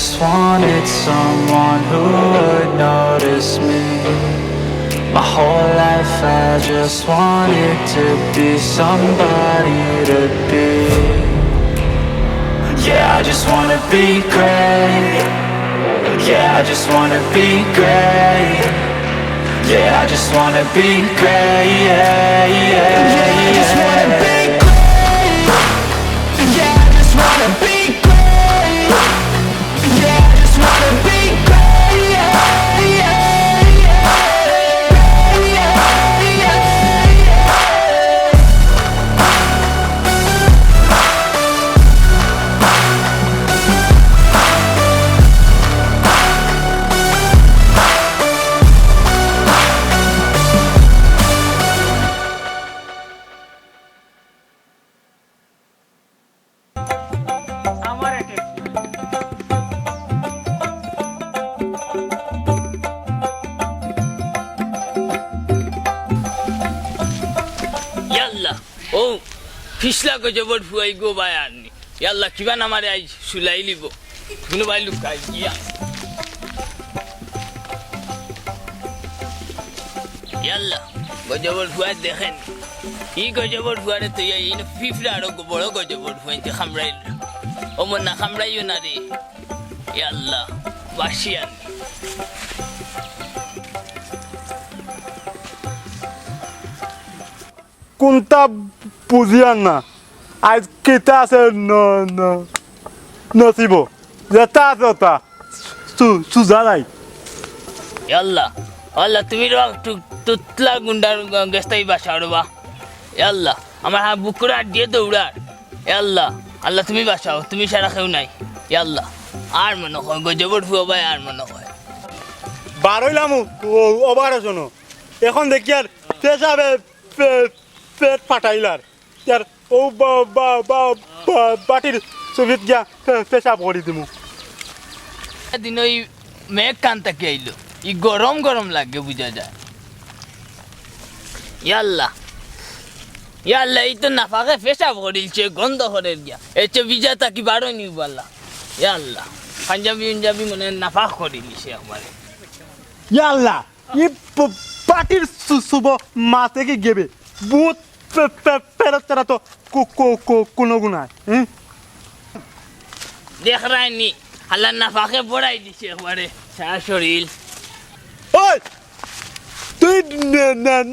just wanted someone who would notice me. My whole life I just wanted to be somebody to be. Yeah, I just wanna be great. Yeah, I just wanna be great. Yeah, I just wanna be great. Yeah, yeah, yeah, I just wanna be great. Yeah, I just wanna be great. Yeah, I just wanna be great. Yeah, yeah, yeah, yeah, yeah, yeah. Fishla ko jabot fuai go bayani yalla kiban amare ai sulai libo kuno bai lukai ya yalla go jabot fuai dekhen I go jabot fuai to ya in fifla ro go boro go jabot fuai te khamrai o monna khamrai yunari yalla bashian কোনটা বুঝিয়ান না আজ কেতা আছে নসিব যেটা আছে ওটা সুজা নাই yalla alla তুমি ro tutla gundar gestai basharba yalla আমার হা বুকুরা দিয়ে দৌড়ার yalla alla তুমি বাসাও তুমি সারা খেউ নাই yalla আর মনে হয় গজবট ফুয়া ভাই আর মনে হয় বারইলাম ওভার শোনো এখন দেখি আর পেশাবে পেট ফাটাইলার ইয়ার ও বাটির ছবিত গিয়া পেশাব করে দিমু দিন ওই মেঘ কান থেকে আইলো ই গরম গরম লাগে বুঝা যায় ইয়াল্লা ইয়াল্লা এই তো নাফাকে পেশাব করিলছে গন্ধ করে গিয়া এতে বিজা তাকি বারো নি বললা ইয়াল্লা পাঞ্জাবি মনে নাফাক করিলিছে আমারে ইয়াল্লা ই বাটির সুব মা থেকে গেবে বহুত পেরতরা তো কোনো গুণায় দেখ রাইনি আল্লাহ নাফাকে বড়াই দিছে আমারে সারা শরীর ওই তুই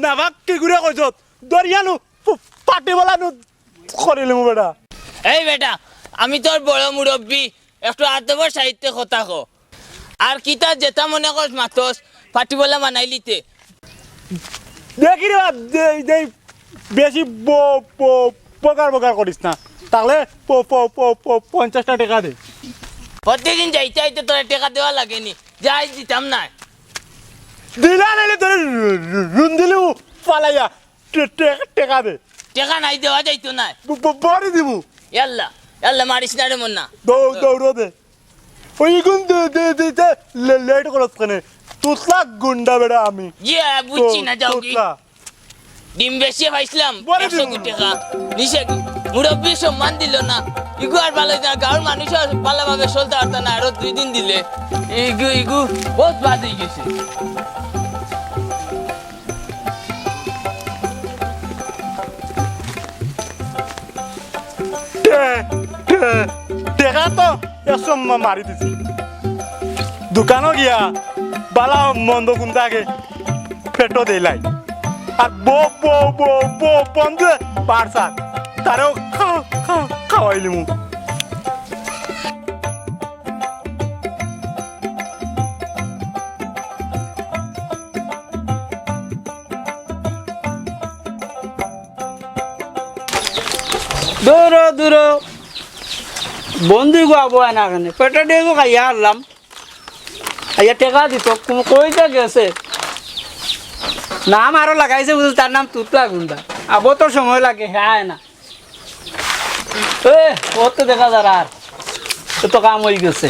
নাফাক কি করে কইছ দরিয়ানো পাটি বলানো করিলে মু বেটা এই বেটা আমি তোর বড় মুরব্বী একটু আদবর সাহিত্যে কথা কো আর কিতা যেটা মনে করস মাতস পাটি বলা মানাইলিতে দেখি রে বেশি বকার করিস না তাহলে 50টা টাকা দে প্রত্যেকদিন যাইতে আইতে তোর টাকা দেওয়া লাগেনি যাই দিতাম না দিলা নাইলে তোর রুন দিলেও পালাইয়া টাকা দে টাকা নাই দেওয়া যাইতো না বড়ি দিবু ইয়াল্লা ইয়াল্লা মারিস না রে মন্না দৌড় দে ওই গুণ দে লেট করছ কেন তুতলা গুন্ডা বেড়া আমি ইয়ে বুঝছি না যাও কি ডিম বেশি পাইছিলাম 100 কোটি টাকা নিশে মুরব্বী সম্মান দিল না ইগু আর ভালো না গাঁর মানুষ ভালোভাবে চলতে পারত না আরো 2 দিন দিলে ইগু বহুত বাদ হয়ে গেছে টাকা তো এসব মারি দিছি দোকানও গিয়া বালা মন্দ কুন্দাকে পেটো দিলাই আর বন্ধু পারসাক তারেও খাওয়াইলি মু দূর বন্ধু গো আবো না কেন পেটা দিয়ে গো খাইয়া আনলাম আইয়া টেকা দিত কইতে গেছে নাম আরো লাগাইছে বুঝলি তার নাম তুতলা গুন্ডা আবো তো সময় লাগে হ্যাঁ না ও তো দেখা যার আর তো কাম হয়ে গেছে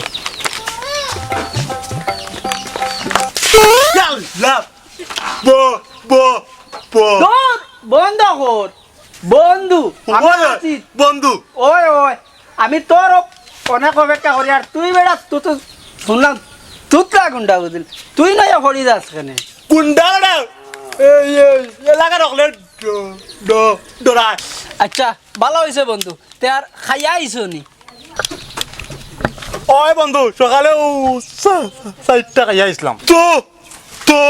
বন্ধ কর বন্ধু বন্ধু ওই আমি তোর অনেক অপেক্ষা করি আর তুই বেড়া তুই তো শুনলাম তুতলা গুন্ডা বুঝলি তুই নয়া ফড়ি যাস কেনে গুন্ডা বেটা এই এলাকা রাখলে ডরা আচ্ছা ভালো হয়েছে বন্ধু তে আর খাইয়া আইছো নি ওই বন্ধু সকালে 4 টাকা ইসলাম তো তো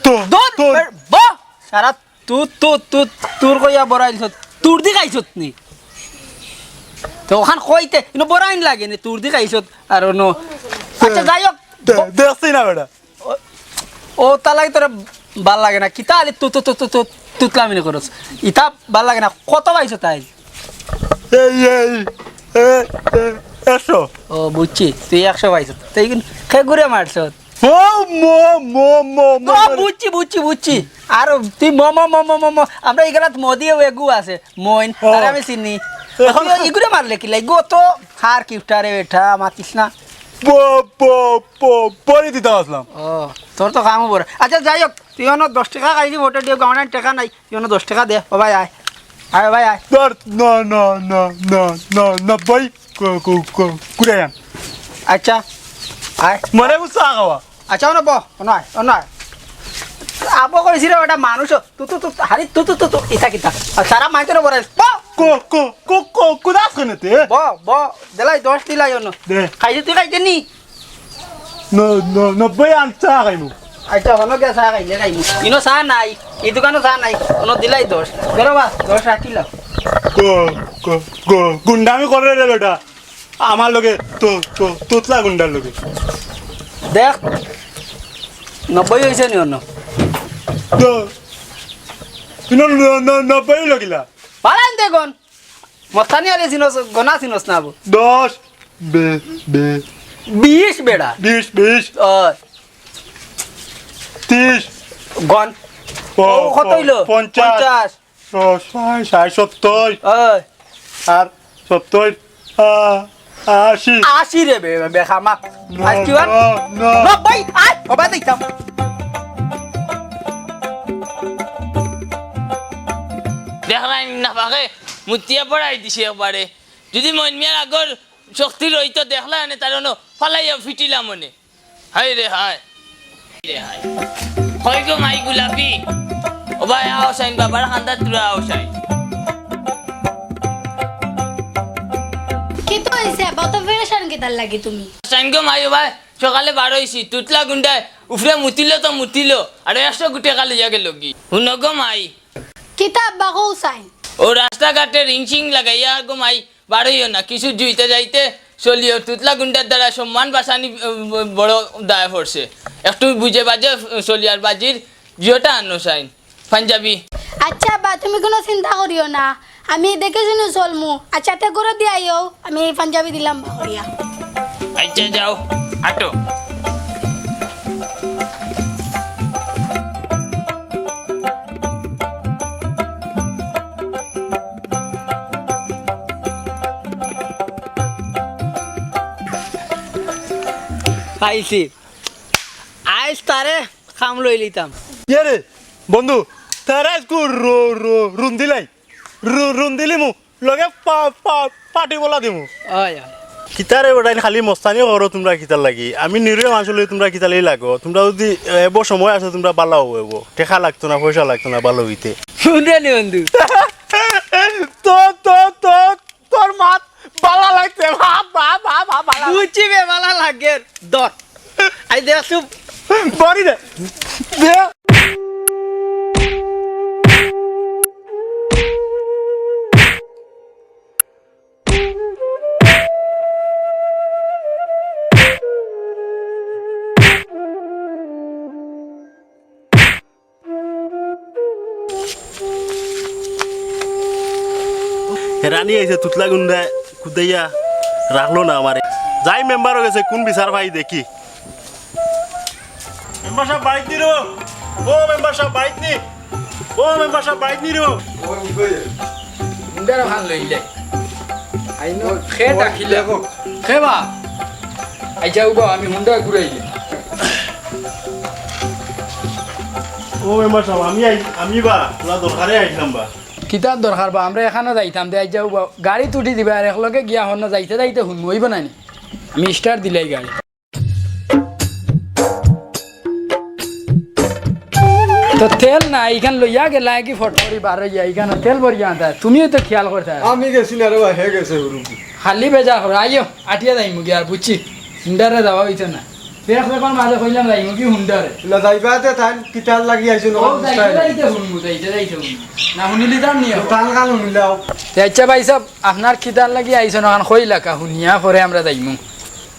তো দূর ব সারা তোর কইয়া বড়াইছ তোর দি খাইছত নি তো ওখান কইতে ইনো বড়াইন লাগে নি তোর দি খাইছত আর ন আচ্ছা যাই হোক দেখছি না বেটা ও তালাই তোর ভাল লাগে না কিতা আলি তুতলামিনি করছ ইতা ভাল লাগে না কত পাইছ তাই এই 100 ও বুঝছি তুই 100 পাইছ তাই খে ঘুরে মারছ ও মো বুঝছি আর তুই আমরা এখানে মদিও এগু আছে মইন আর আমি চিনি এখন এগুলো মারলে কি লাগো তো হার কিফটারে বেঠা মাতিস না পরে দিতে আসলাম ও তোর তো কামও বড় আচ্ছা যাই হোক তুই 10 টাকা খাইছি ভোটে দিও গাঁড়ান টাকা নাই তুই 10 টাকা দে ও ভাই আয় ভাই আয় না ভাই কুড়ে যান আচ্ছা আয় মনে বুঝছো আগাওয়া আচ্ছা ও নয় আবো কইছি রে ওটা মানুষ তু হারি তু ইতা কিতা সারা মাইতে রে বড় কুদাস কেনেতে ব দেলাই 10 দিলাই অন্য দে খাইছি তুই খাইতে নি নব্বই আনছা খাইমু আচ্ছা হলো কে চা খাইমু ইনো চা নাই এই দোকানো চা নাই কোনো দিলাই 10 বেরো বাস 10 রাখিল গুন্ডামি করে রে বেটা আমার লগে তোতলা গুন্ডার লগে দেখ 90 হয়েছে নি অন্য তুই নব্বই লগিলা পালান দেখুন মস্তানি আলে চিনস গনা চিনস না 10 20 বেড়া 20 30 গন ও কত হইলো 50 60 70 আর 70 80 রে বেখামা আজ কি বান না ভাই আয় বাবা দেখাম দেখলাই না পাকে মুতিয়া পড়াই দিছে একবারে যদি মন মিয়ার আগর শক্তি রইতো দেখলা না তার ফালাইয়া ফিটিলাম মনে হাই রে হাই হয় গো মাই গুলাপি ও ভাই আও সাইন বাবার খান্দা তুরা আও সাইন কি তো হইছে বত ফেরেশান কি তার লাগি তুমি সাইন গো মাই ভাই সকালে বার হইছি তুতলা গুন্ডায় উফরে মুতিলো তো মুতিলো আর 100 গুটে কালে জাগে লগি হুন গো মাই কিতাব বাগো সাইন ও রাস্তাঘাটে রিংসিং লাগাইয়া গো মাই বার হইও না কিছু জুইতে যাইতে চলিও তুতলা গুন্ডার দ্বারা সম্মান বাসানি বড় দায় পড়ছে একটু বুঝে বাজে চলিয়ার বাজির জিওটা আনো সাইন পাঞ্জাবি আচ্ছা বা তুমি কোনো চিন্তা করিও না আমি দেখে শুনে চলমু আচ্ছা তে করে দিয়ে আইও আমি পাঞ্জাবি দিলাম বাহরিয়া আচ্ছা যাও আটো পাইছি আইস তারে খাম লই লিতাম রে বন্ধু তারা রুন দিলাই রুন দিলি মু লগে পাটি বলা দিমু ওই কিতারে বেটাই খালি মস্তানি করো তোমরা কিতার লাগি আমি নিরীহ মানুষ লই তোমরা কিতালেই লাগো তোমরা যদি এব সময় আছে তোমরা ভালো হইব টেকা লাগতো না পয়সা লাগতো না ভালো হইতে শুনে নি বন্ধু তোর মাত ভালো লাগছে বুঝছি বে মালা লাগে দর আই দেখছু বড়ি দে রানী আইছে তুতলা গুন্ডা কুদাইয়া রাখলো না আমারে যাই মেম্বার হয়ে গেছে কোন বিচার ভাই দেখি মেম্বার সাহেব বাইক নি রো ও মেম্বার সাহেব বাইক নি ও মেম্বার সাহেব বাইক নি রো মুন্ডার ভান লইলে আইনো খে ডাকিলে খেবা আই যাও আমি মুন্ডা ঘুরাইলে ও মেম্বার সাহেব আমি বা তোরা দরকারে আইলাম বা কিতাব দরকার বা আমরা এখানে যাইতাম দে যাও গাড়ি তুটি দিবা আর একলগে গিয়া হন যাইতে যাইতে হুন হইব না আমি স্টার্ট দিলাই গাড়ি তো তেল না এইখান লইয়া গেলা কি ফটফটি বার হইয়া এইখানে তেল ভরিয়া আনতা তুমিও তো খেয়াল করতে আমি গেছি না রে ভাই হে গেছে হুরুকি খালি বেজা করো আইও আটিয়া যাই মুগি আর বুঝছি হুন্ডারে যাওয়া হইছে না দেখ দেখুন মাঝে কইলাম যাই মুগি হুন্ডারে না যাইবাতে টাইম কিতাল লাগি আইছো ও না যাইতে হুনমু যাইতে না শুনিলি যাম নিও টাল গাল মিলাও আচ্ছা ভাই সব আপনার খিদার লাগি আইছো না কই লাকা শুনিয়া পরে আমরা যাইমু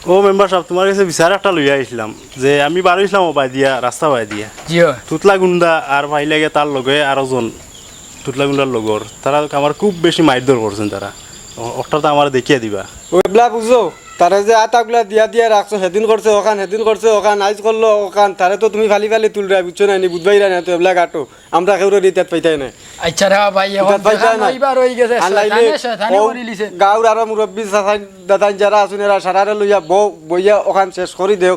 ও মেম্বার সাহেব তোমার কাছে বিচার একটা লইয়া আসলাম যে আমি বার হইছিলাম বাই দিয়া রাস্তা বাই দিয়া জিও তুতলা গুন্ডা আর ভাই লাগে তার লগে আরো জন তুতলা গুন্ডার লগর তারা আমার খুব বেশি মারধর করছেন তারা ওটা তো আমার দেখিয়ে দিবা ওইগুলা বুঝো তারে যে আটাগুলা দিয়া দিয়া রাখছো সেদিন করছে ওখান আইজ করলো ওখান তারে তো তুমি ফালি ফালি তুলরা বুঝছো না নি বুঝবাইরা না তো এগুলা কাটো আমরা কেউ রিতাত পাইতাই না আচ্ছা রে ভাই এখন এইবার হই গেছে শয়তানে করি লিছে গাঁর আর মুরব্বী দাদান যারা আছেন এরা সারারে লইয়া বইয়া ওখান শেষ করি দেও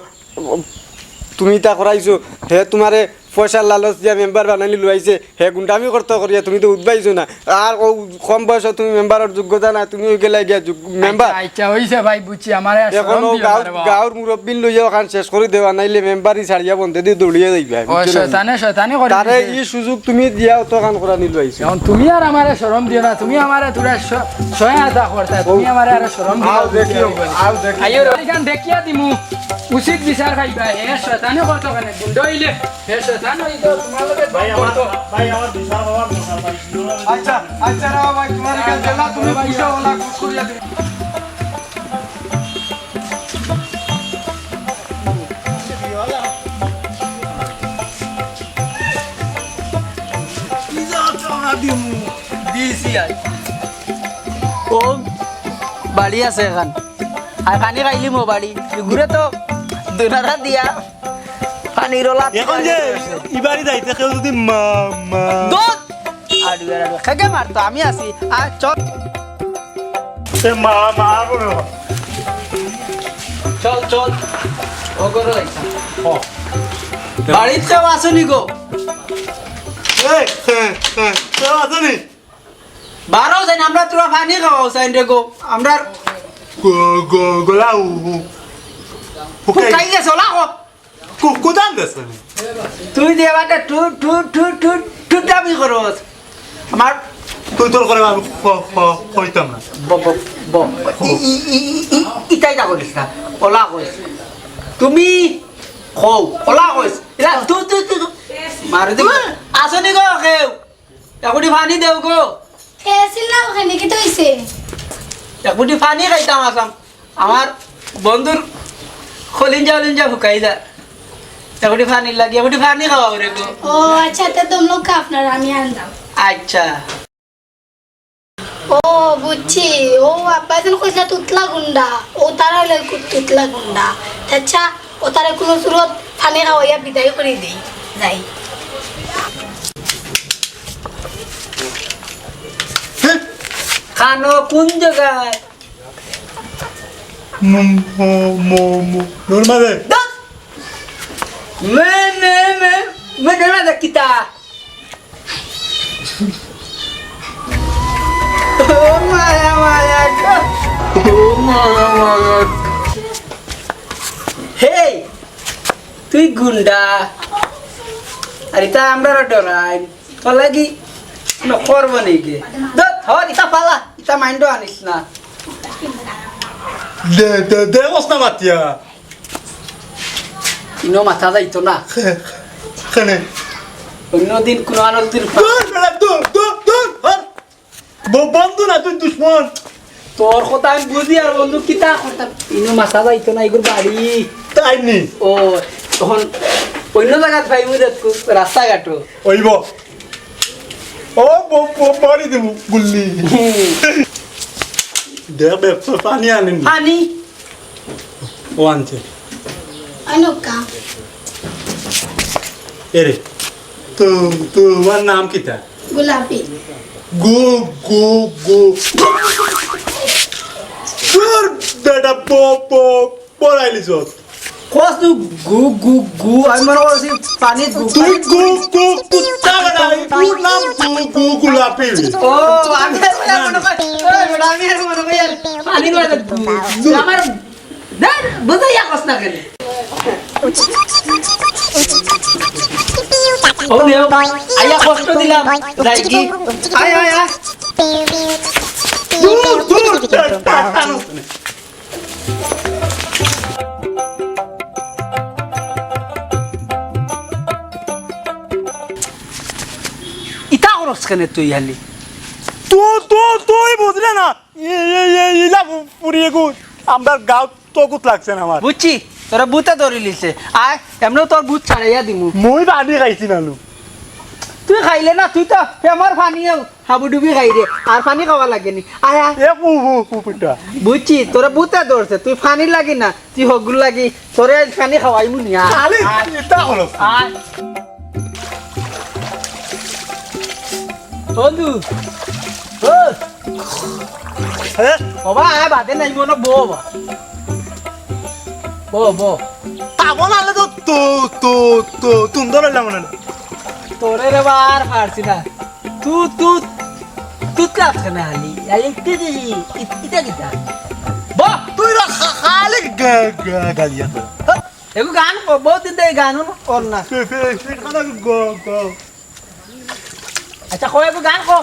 তুমি তা করাইছো হে তোমারে পয়সার লালচ দিয়া মেম্বার বানালি লইছে হে গুন্ডামি করতে করিয়া তুমি তো উঠবাইছো না আর ও কম বয়স তুমি মেম্বারের যোগ্যতা না তুমি ওই গেলাই গিয়া মেম্বার আচ্ছা হইছে ভাই বুঝছি আমারে এখন গাঁর মুরব্বী লইয়া ওখান শেষ করে দেওয়া নাইলে মেম্বারই ছাড়িয়া বন্ধে দিয়ে দৌড়িয়ে যাইবা ও শয়তানে করি তারে এই সুযোগ তুমি দিয়া তো কান করা নিল আইছো এখন তুমি আর আমারে শরম দিও না তুমি আমারে তোরা সহায়তা করতে তুমি আমারে আর শরম দিও আইও এখান দেখিয়া দিমু উচিত বিচার খাইবা হে শয়তানে করতে কেন গুন্ড হইলে হে শয়তান হই তো তোমার লগে ভাই আমার বিচার বাবা আচ্ছা আচ্ছা রা ভাই তোমার কাছে জেলা তুমি পয়সা ওলা খুশ করিয়া দিও ও বাড়ি আছে এখান আর পানি খাইলি মো বাড়ি ঘুরে তো দুনারা দিয়া পানি রোলা এখন যে ইবারি যাইতে কেউ যদি দুধ আড়ু আড়ু খেকে মারতো আমি আছি আর চল চল চল ও করো বাড়িতে আসনি গো বারো যাই আমরা তোরা পানি খাওয়া চাই রে গো আমরা খাই গেছো লাখো কোথায় গেছে তুই দেবাটা টু টু টু টু টু দাবি করস আমার তুই তোর করে আমি হইতাম না ইটাই দা করিস না ওলা কইস তুমি খৌ ওলা কইস এলা তুই তুই তুই মার দে আসনি গো কেউ একুটি পানি দেও গো খেয়েছিল না ওখানে কি তো হয়েছে একুটি পানি খাইতাম আসাম আমার বন্ধুর খলিঞ্জা ফুকাই যা একুটি পানি লাগে একুটি পানি খাওয়া রে গো ও আচ্ছা তো তুম লোক আপনার আমি আনতাম আচ্ছা ও বুঝছি ও আব্বা যেন কইস না তুতলা গুন্ডা ও তারা হইলে তুতলা গুন্ডা আচ্ছা ও তারা কোনো সুরত ফানি খাওয়াইয়া বিদায় করে দেই যাই খানো কোন জায়গায় নর্মালে me nada de quitar. Oh my God. Hey, তুই গুন্ডা আর এটা আমরা ডরাই তো লাগি না করব নাকি দত হয় এটা পালা এটা মাইন্ডও আনিস না de osna matia ইনো মাথা যাইতো না khane অন্যদিন কোন আনন্দের বন্ধু না তুই দুশ্মন তোর কথা আমি বুঝি আর বন্ধু কিতা করতাম ইনো মাথা যাইতো না এগুলো বাড়ি তাই নি ও তখন অন্য জায়গায় ভাই মুই রাস্তাঘাটো ওইব ও বাড়ি দেবো গুল্লি দেবে পানি আনিন পানি ও আনছে আনুকা এরে তো তোমার নাম কিতা গোলাপি গো গো গো তোর বেটা পড়াইলিস কোস তু গু গু গু আমি মনে করছি পানি গু তুই গো গো কুত্তা বানাই তোর নাম গো গোলাপি ও আমি মনে করি আমি মনে করি পানি গু আমার দেখ বুঝাইয়া কস না কেন ও দেও আইয়া কষ্ট দিলাম যাই কি আয় আয় আয় দূর দূর টানো ইতা করস কেনে তুই হালি তুই বুঝলে না ইলা পুরিয়ে গু আমরা গাঁও তো গুত লাগছে না আমার বুঝছি তোরা বুতে ধরি লিছে আয় এমন তোর বুত ছাড়াইয়া দিমু মই পানি খাইছি নালু তুই খাইলে না তুই তো ফেমার পানিও হাবুডুবি খাই রে আর পানি খাওয়া লাগে নি আয় আয় এ পুটা বুঝছি তোরা বুতে ধরছে তুই পানি লাগি না তুই হগুল লাগি তোরে আজ পানি খাওয়াইমু নি আয় খালি এটা হলো আয় বন্ধু ও হ্যাঁ বাবা আয় বাদে নাই মনে বো বো তাবো নালে তো তুমি ধরলাম মনে তোরে রে বার ফারছি না তুই ক্লাস কেন হালি একটু ইটা কিটা বো তুই খালি গালিয়া তো এগো গান বহুত দিন থেকে গান কর না আচ্ছা কো এগো গান কো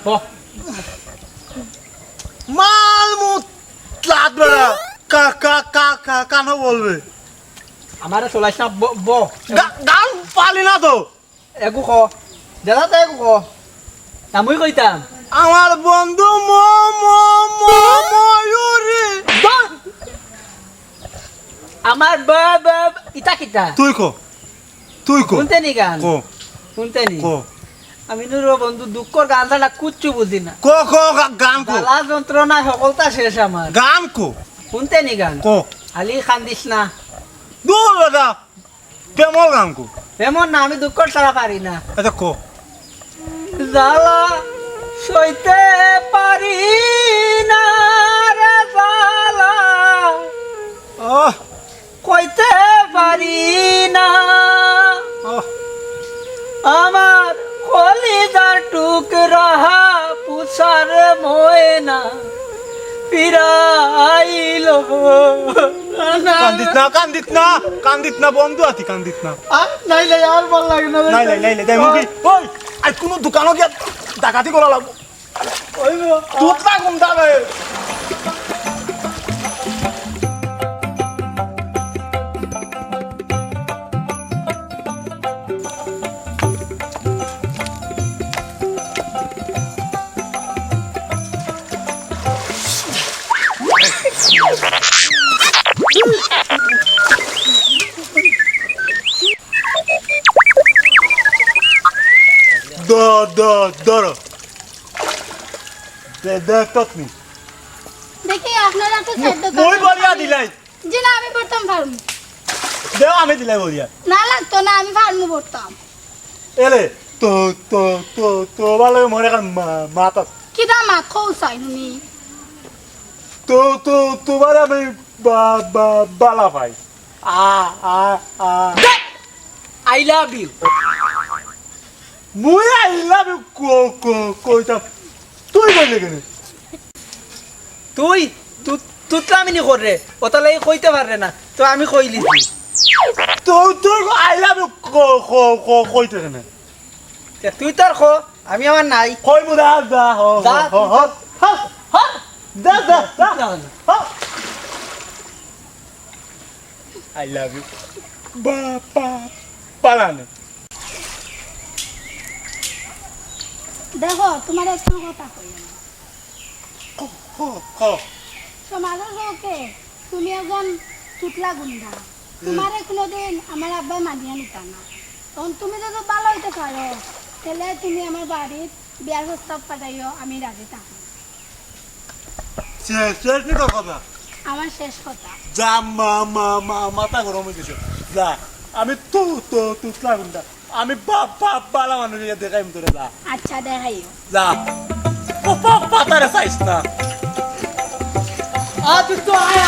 বো মালমুত লাদ বড়া কানো বলবে আমারে চলাইছ না বো গান পালি না তো এগো ক দাদা তো এগো ক আমি কইতাম আমার বন্ধু ময়ূরী আমার ইটা কিটা তুই কো শুনতে নি গান কো শুনতে নি কো আমি নুর বন্ধু দুঃখর গান ছাড়া কুচ্ছু বুঝি না কো গান কো জ্বালা যন্ত্রণা সকলটা শেষ আমার গান কো শুনতে নি গান কো খালি কান্দিস না দূর দাদা কেমন গান কো এমন না আমি দুঃখর ছাড়া পারি না আচ্ছা কো জ্বালা সইতে পারি না রে জ্বালা আহ কইতে পারি না আহ আমার কলিজার টুকরা পুষার ময়না ফিরাইল কান্দিত না বন্ধু আতি কান্দিত না নাইলে আর ভাল লাগে না নাই যাই মুগি ওই আজ কোনো দোকানও গিয়া ডাকাতি করা লাগবো তুত না কম দাবে ধরো দেখ তৎনি দেখি আপনারা তো খাদ্য মই বলিয়া দিলাই জি না আমি পড়তাম ফার্ম দেও আমি দিলাই বলিয়া না লাগতো না আমি ফার্মে পড়তাম এলে তো ভালো মনে কান মাতা কিটা মাত খৌসাই নুনি তোমার আমি বালা পাই আই লাভ ইউ মুই আইলাম কইতা তুই বললে কেন তুই তুতলামিনি করে ওতালে কইতে পারে না তো আমি কইলি তুই আইলাম কইতে কেন তুই তোর খো আমি আমার নাই কইব দা I love you. Palane. দেখো তোমার একটা কথা কইলাম Ho. সমাজের লোকে তুমি একজন তুতলা গুন্ডা তোমারে কোনোদিন আমার আব্বাই মানিয়ে নিত না তখন তুমি যদি ভালো হইতে পারো তাহলে তুমি আমার বাড়ির বিয়ার প্রস্তাব পাঠাইও আমি রাজি থাকবো শেষ নি তো কথা আমার শেষ কথা যা মাথা গরম হয়ে গেছে যা আমি তুতলা গুন্ডা আমি বালা মানুষ দেখাইম তোরে যা আচ্ছা দেখাইও যা পাতারে চাইস না তুই তো আয়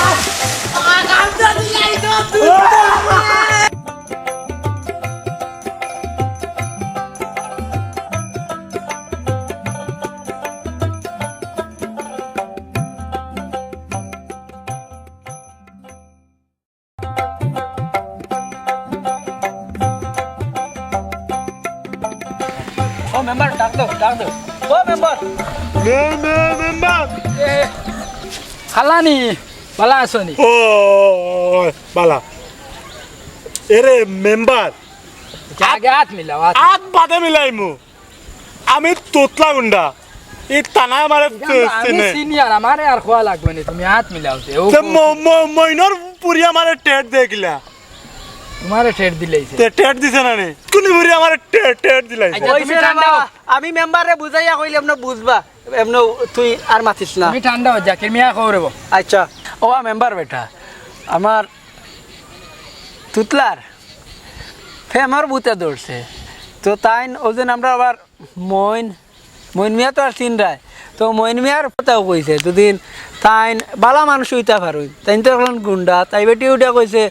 মেম্বার ডাক দাও ও মেম্বার মেম্বার এ খালানি বালা আসনি ও বালা এরে মেম্বার আগে হাত মিলাও হাত আগ বাদে মিলাইমু আমি তোতলা গুন্ডা এই টানা মারে আমি সিনিয়র আমারে আর খোয়া লাগবে না তুমি হাত মিলাও তে ও মইনর পুরিয়া মারে টেট দেখলা তোমারে ঠেট দিলেইছে তে টেট দিছে না নে কোনি পুরিয়া মারে টেট দিলাইছে আচ্ছা, কইছে রে ঠান্ডা বাবা, আমি মেম্বারে বুঝাইয়া কইলে এমন বুঝবা এমন তুই আর মাতিস না তুমি ঠান্ডা হয়ে জাকির মিয়া খবরব আচ্ছা ও মেম্বার বেটা আমার তুতলার ফেমার বুতে দৌড়ছে তো তাই ওজন আমরা আবার মইন মিয়া তো আর চিনরায় তো মইন মিয়ার কথাও কইছে দুদিন তাই বালা মানুষ হইতে পারুই তাই তো এখন গুন্ডা তাই বেটি উঠে কইছে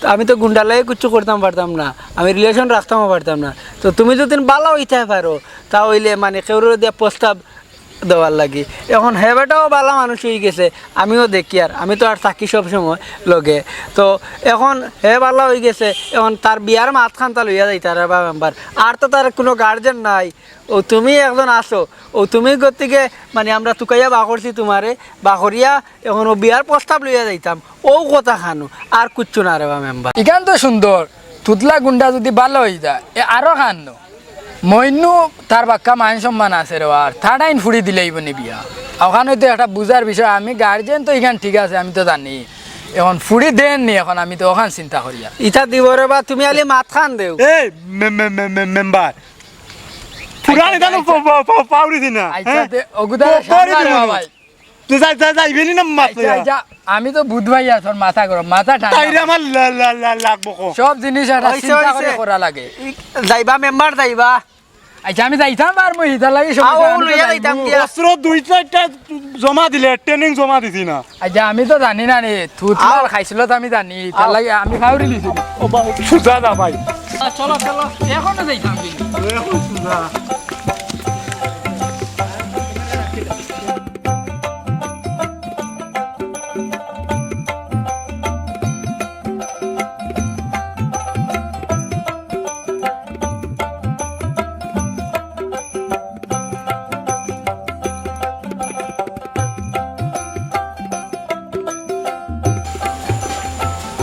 আমি তো গুন্ডা লাগে কিচ্ছু করতাম পারতাম না আমি রিলেশন রাখতামও পারতাম না তো তুমি যদি বালা হইতে পারো তা হইলে মানে কেউ দিয়ে প্রস্তাব দেওয়ার লাগি এখন হে বেটাও বালা মানুষ হয়ে গেছে আমিও দেখি আর আমি তো আর থাকি সব সময় লগে তো এখন হে বালা হয়ে গেছে এখন তার বিয়ার মাঝখানটা লইয়া যাই তার বা মেম্বার আর তো তার কোনো গার্জেন নাই ও তুমি একজন আসো ও তুমি গতিকে মানে আমরা তুকাইয়া বাকরছি তোমারে বাকরিয়া এখন ও বিয়ার প্রস্তাব লইয়া যাইতাম ও কথা খানো আর কিচ্ছু না রে বা মেম্বার ইখান তো সুন্দর তুতলা গুন্ডা যদি ভালো হয়ে যায় এ আরো খান্ন মইনু তার বাক্কা মান সম্মান আছে রে আর থার্ড আইন ফুড়ি দিলেই বনি বিয়া ওখানে তো একটা বুঝার বিষয় আমি গার্জেন তো এখান ঠিক আছে আমি তো জানি এখন ফুড়ি দেন নি এখন আমি তো ওখান চিন্তা করিয়া ইটা দিব রে বা তুমি আলি মাত খান দেও এই মেম্বার পুরানি দানো পাউরি দিনা আচ্ছা ওগুদা সামনে ভাই তুই যাইবেনি না মাত আচ্ছা আমি তো বুধবাইয়া তোর মাথা গরম মাথা ঠান্ডা তাইরে আমার লাগবো কো সব জিনিস একটা হইছে, চিন্তা করে হইছে। করা লাগে যাইবা মেম্বার যাইবা আচ্ছা আমি যাইতাম আর মই হিতার লাগে সব আও লইয়া যাইতাম দিয়া অস্ত্র দুই চারটা জমা দিলে ট্রেনিং জমা দিছি না আচ্ছা আমি তো জানি না রে থুতলার খাইছিল তো আমি জানি তার লাগে আমি খাউরি লিছি সুজা দা ভাই চলো চলো এখনো যাইতাম কিন্তু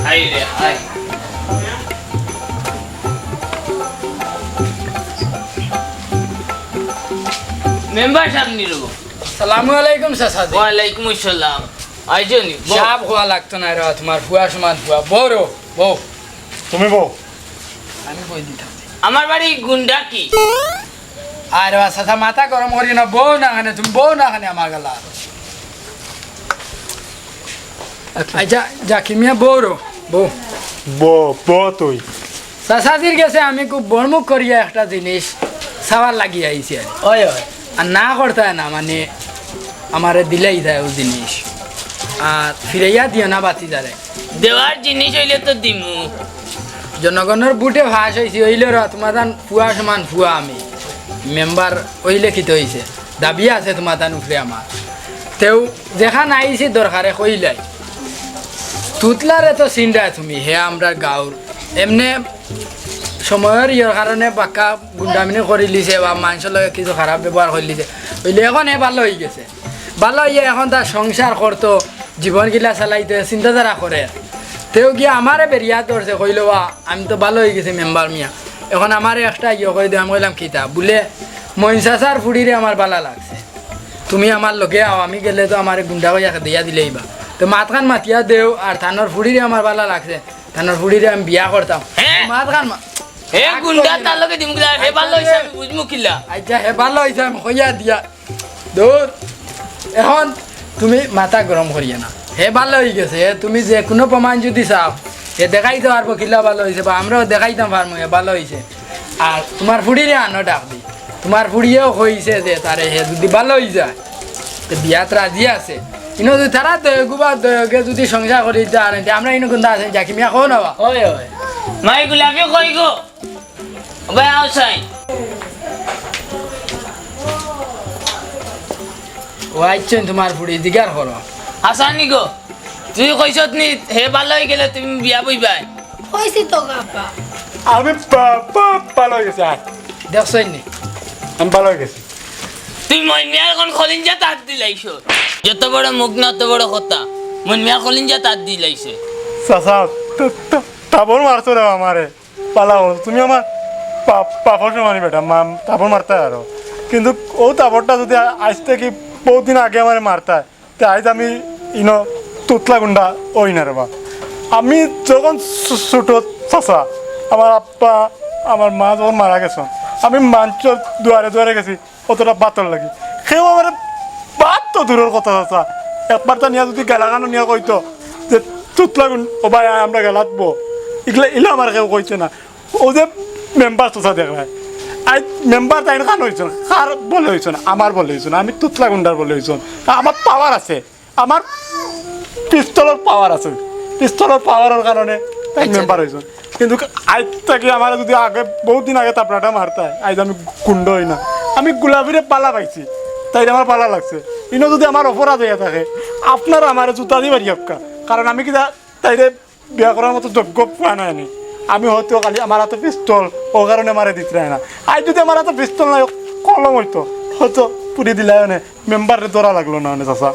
হাই রে হাই মেম্বার সামনে রবো সালামু আলাইকুম চাচাজি ওয়ালাইকুম আসসালাম আইজনি সাপ হওয়া লাগতো না রে তোমার ফুয়া সমান ফুয়া বড় বউ তুমি বউ আমি কই দিতাম আমার বাড়ি গুন্ডা কি আর চাচা মাথা গরম করি না বউ না খানে তুমি বউ না খানে আমার গেলা আচ্ছা জাকির মিয়া বউ বউ বউ তুই চাচাজির গেছে আমি খুব বরমুখ করিয়া একটা জিনিস সাবার লাগি আইছি আর ওই ওই আর না করতে হয় না মানে আমারে দিলেই দেয় ও জিনিস আর ফিরাইয়া দিও না বাতি যারে দেওয়ার জিনিস হইলে তো দিমু জনগণের বুটে ভাস হয়েছে হইলে র তোমার তান ফুয়া সমান ফুয়া আমি মেম্বার ওইলে খিতে হয়েছে দাবি আছে তোমার তান উঠলে আমার তেও যেখান আইছি দরকারে কইলাই তুতলারে তো চিন্তায় তুমি হে আমরা গাঁর এমনি সময়ের ইয়ের কারণে বাক্কা গুন্ডামিনি করে লিছে বা মানুষের লগে কিছু খারাপ ব্যবহার করে লিছে হইলে এখন হে ভালো হয়ে গেছে ভালো হইয়া এখন তার সংসার করতো জীবনগিলা চালাইতে চিন্তাধারা করে তেও গিয়ে আমারে বেরিয়া ধরছে কইল বা আমি তো ভালো হয়ে গেছি মেম্বার মিয়া এখন আমারে একটা ইয়ে করে দিও আমি কইলাম কিতা বলে মহিষাচার ফুড়িরে আমার ভালো লাগছে তুমি আমার লগে আও আমি গেলে তো আমার গুন্ডা হইয়া দিয়া দিলেইবা তো মাতখান মাতিয়া দেও আর থানোর ফুড়িরে আমার ভালো লাগছে থানোর ফুড়িরে আমি বিয়া করতাম হ্যাঁ? মাতখান হে গুন্ডা তার লগে দিমু কিলা হে ভালো হইছে আমি বুঝমু কিলা আচ্ছা হে ভালো হয়েছে আমি হইয়া দিয়া দূর এখন তুমি মাথা গরম করিয়ে না হে ভালো হয়ে গেছে হে তুমি যে কোনো প্রমাণ যদি চাও হে দেখাইতে পারবো কিলা ভালো হয়েছে বা আমরাও দেখাইতাম পারবো হে ভালো হয়েছে আর তোমার ফুড়িরে আনো ডাক দি তোমার ফুড়িয়েও হয়েছে যে তারে হে যদি ভালো হয়ে যায় তো বিয়াত রাজি আছে ইনো যদি তারা দয়গু বা দয়গে যদি সংসার করি আর আমরা ইনো কোনটা আছে যাকি মিয়া কো না ওই ওই মাই গুলাবি কই গো ভাই আউসাই ও আইছেন তোমার ফুড়ি জিগার করো আসানি গো তুই কইছত নি হে ভালো হই গেলে তুমি বিয়া বইবাই কইছি তো গাপা আমি ভালো হয়ে গেছে আর দেখছই নি আমি ভালো হয়ে গেছি। তুই মইমিয়া এখন খলিঞ্জা তার দিলাইছো যত বড় মুখ না অত বড় কথা মইমিয়া খলিঞ্জা তার দিলাইছে চাচা তাবর মারছো রে আমারে পালাও তুমি আমার পাপর সমানি বেটা তাবর মারতে আরো কিন্তু ও তাবরটা যদি আজ থেকে বহুদিন আগে আমার মারতায় তে আজ আমি ইনো তুতলা গুন্ডা ওই না রে বা আমি যখন ছোট চাচা আমার আপ্পা আমার মা যখন মারা গেছেন আমি মাঞ্চর দুয়ারে দুয়ারে গেছি অতটা বাতর লাগি সেও আমার বাত তো দূরের কথা চাচা একবার তো নিয়ে যদি গেলাগানো নিয়ে কইতো যে তুতলা গুণ ও ভাই আমরা গেলাতবো এগুলা এগুলো আমার কেউ কইছে না ও যে মেম্বার চাচা দেখলায় আজ মেম্বার তাই খান হয়েছেন কার বলে হয়েছেন আমার বলে হয়েছেন আমি তুতলা গুন্ডার বলে হয়েছেন আমার পাওয়ার আছে আমার পিস্তলের পাওয়ার আছে পিস্তলের পাওয়ারের কারণে তাই মেম্বার হয়েছেন কিন্তু আজ থেকে আমার যদি আগে বহুত দিন আগে তাপড়াটা মারতায় আজ আমি কুণ্ড হই না আমি গোলাপিরে পালা পাইছি তাই আমার পালা লাগছে ইনো যদি আমার অপরাধ হয়ে থাকে আপনারা আমার জুতা দিয়ে বাড়ি আপকা কারণ আমি কি তাইরে বিয়া করার মতো যোগ্য পাওয়া নাই আমি আমি হয়তো খালি আমার হাতে পিস্তল ও কারণে মারে দিতে না আজ যদি আমার হাতে পিস্তল নাই কলম হইতো হয়তো পুরি দিলে মেম্বারে ধরা লাগলো না চাচা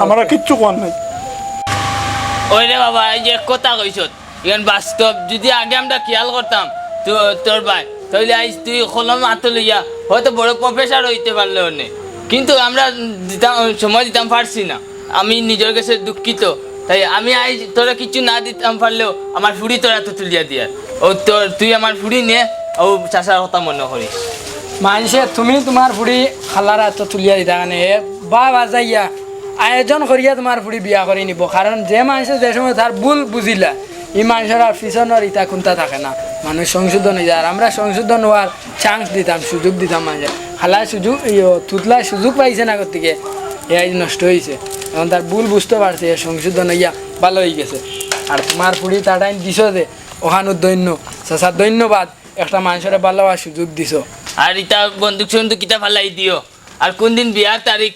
আমার আর কিচ্ছু কোয়ার নাই ওই রে বাবা এই যে কথা কইছ এখন বাস্তব যদি আগে আমরা খেয়াল করতাম তো তোর ভাই তাহলে আজ তুই কলম হাতে লইয়া হয়তো বড় প্রফেসর হইতে পারলে অনেক কিন্তু আমরা দিতাম সময় দিতাম পারছি না আমি নিজের কাছে দুঃখিত তাই আমি আজ তোরা কিছু না দিতাম পারলেও আমার ফুড়ি তোরা তো তুলিয়া দিয়া ও তোর তুই আমার ফুড়ি নিয়ে ও চাষার কথা মনে করিস মানুষে তুমি তোমার ফুড়ি খালার হাত তুলিয়া দিতা কারণে বা বাজাইয়া আয়োজন করিয়া তোমার ফুড়ি বিয়া করে নিব কারণ যে মানুষে যে সময় তার ভুল বুঝিলা এই মানুষের আর পিছনের ইটা কোনটা থাকে না মানুষ সংশোধন হয়ে যায় আর আমরা সংশোধন হওয়ার চান্স দিতাম সুযোগ দিতাম মানুষের খালার সুযোগ তুতলার সুযোগ পাইছে না আগর থেকে এই নষ্ট হয়েছে এখন তার ভুল বুঝতে পারছে সংশোধন হইয়া ভালো হয়ে গেছে আর তোমার ফুড়ি তাটাই দিছ যে ওখানোর দৈন্য চাচার ধন্যবাদ একটা মানুষের ভালো হওয়ার সুযোগ দিছ আর ইটা বন্দুক সন্দুক কিতা ফালাই দিও আর কোন দিন বিয়ার তারিখ